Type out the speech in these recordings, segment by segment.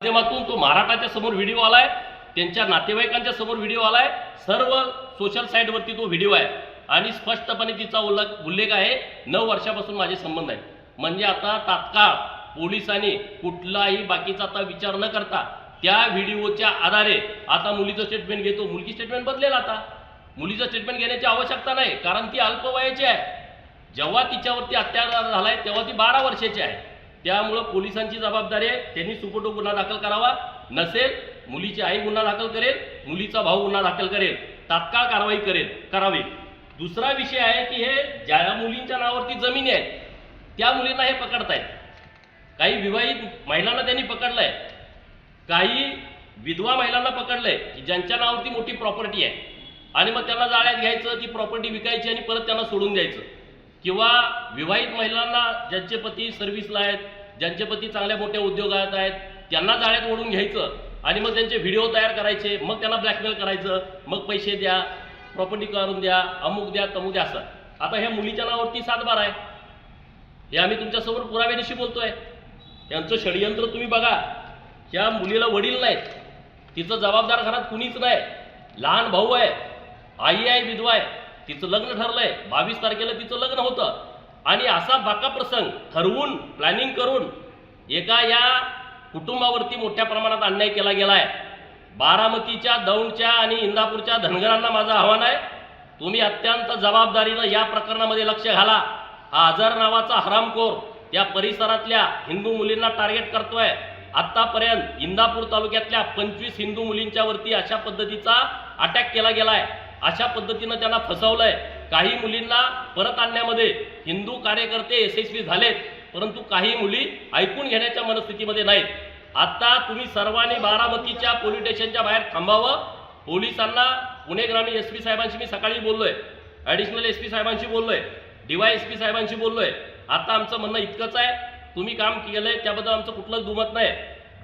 माध्यमातून तो महाराष्ट्राच्या समोर व्हिडिओ आलाय, त्यांच्या नातेवाईकांच्या समोर व्हिडिओ आलाय, सर्व सोशल साईटवरती तो व्हिडिओ आहे आणि स्पष्टपणे तिचा उल्लेख आहे 9 वर्षापासून माझे संबंध आहेत. म्हणजे आता तात्काळ पोलिसांनी कुठलाही बाकीचा आता विचार न करता त्या व्हिडिओच्या आधारे आता मुलीचं स्टेटमेंट घेतो. मुलगी स्टेटमेंट बदलेल, आता मुलीचं स्टेटमेंट घेण्याची आवश्यकता नाही, कारण ती अल्पवयाची आहे. जेव्हा तिच्यावरती अत्याचार झालाय तेव्हा ती 12 वर्षाची आहे. त्यामुळे पोलिसांची जबाबदारी आहे, त्यांनी सुपुर्द गुन्हा दाखल करावा. नसेल मुलीची आई गुन्हा दाखल करेल, मुलीचा भाऊ गुन्हा दाखल करेल, तात्काळ कारवाई करावी. दुसरा विषय आहे की हे ज्या मुलींच्या नावावरती जमिनी आहेत त्या मुलींना हे पकडतायत. काही विवाहित महिलांना त्यांनी पकडलंय, काही विधवा महिलांना पकडलंय की ज्यांच्या नावावरती मोठी प्रॉपर्टी आहे आणि मग त्यांना जाळ्यात घ्यायचं, ती प्रॉपर्टी विकायची आणि परत त्यांना सोडून द्यायचं. किंवा विवाहित महिलांना ज्यांचे पती सर्व्हिसला आहेत, ज्यांचे पती चांगल्या मोठ्या उद्योगात आहेत, त्यांना जाळ्यात ओढून घ्यायचं आणि मग त्यांचे व्हिडिओ तयार करायचे, मग त्यांना ब्लॅकमेल करायचं, मग पैसे द्या, प्रॉपर्टी करून द्या, अमुक द्या, तमुक द्या. असं आता ह्या मुलीच्या नावावरती 7/12 आहे, हे आम्ही तुमच्यासमोर पुराव्यानिशी बोलतोय. यांचं षडयंत्र तुम्ही बघा. ह्या मुलीला वडील नाहीत, तिचं जबाबदार घरात कुणीच नाही, लहान भाऊ आहे, आई आहे, विधवा आहे, तिचं लग्न ठरलंय, 22 तारखेला तिचं लग्न होतं आणि असा बाका प्रसंग ठरवून प्लॅनिंग करून एका या कुटुंबावरती मोठ्या प्रमाणात अन्याय केला गेलाय. बारामतीच्या, दौंडच्या आणि इंदापूरच्या धनगरांना माझं आव्हान आहे, तुम्ही अत्यंत जबाबदारीनं या प्रकरणामध्ये लक्ष घाला. हा अझर नावाचा हरामखोर त्या परिसरातल्या हिंदू मुलींना टार्गेट करतोय. आतापर्यंत इंदापूर तालुक्यातल्या 25 हिंदू मुलींच्या वरती अशा पद्धतीचा अटॅक केला गेलाय, अशा पद्धतीनं त्यांना फसवलंय. काही मुलींना परत आणण्यामध्ये हिंदू कार्यकर्ते यशस्वी झालेत, परंतु काही मुली ऐकून घेण्याच्या मनस्थितीमध्ये नाहीत. आता तुम्ही सर्वांनी बारामतीच्या पोलीस स्टेशनच्या बाहेर थांबावं. पोलिसांना पुणे ग्रामीण SP साहेबांशी मी सकाळी बोललोय, ॲडिशनल SP साहेबांशी बोललोय, DYSP साहेबांशी बोललोय. आता आमचं म्हणणं इतकंच आहे, तुम्ही काम केलंय त्याबद्दल आमचं कुठलंच दुमत नाही.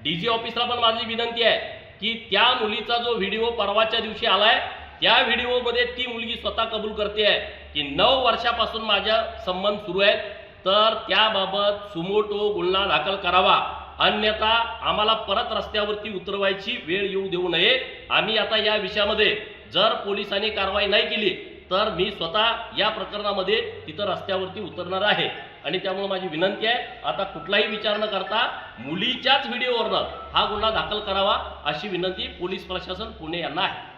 DG ऑफिसला पण माझी विनंती आहे की त्या मुलीचा जो व्हिडिओ परवाच्या दिवशी आलाय त्या व्हिडिओमध्ये ती मुलगी स्वतः कबूल करते आहे की 9 वर्षापासून माझ्या संबंध सुरू आहेत, तर त्याबाबत सुमोटो गुन्हा दाखल करावा. अन्यथा आम्हाला परत रस्त्यावरती उतरवायची वेळ येऊ देऊ नये. आम्ही आता या विषयामध्ये जर पोलिसांनी कारवाई नाही केली तर मी स्वतः या प्रकरणामध्ये तिथं रस्त्यावरती उतरणार आहे. आणि त्यामुळे माझी विनंती आहे, आता कुठलाही विचार न करता मुलीच्याच व्हिडिओवरनं हा गुन्हा दाखल करावा अशी विनंती पोलीस प्रशासन पुणे यांना आहे.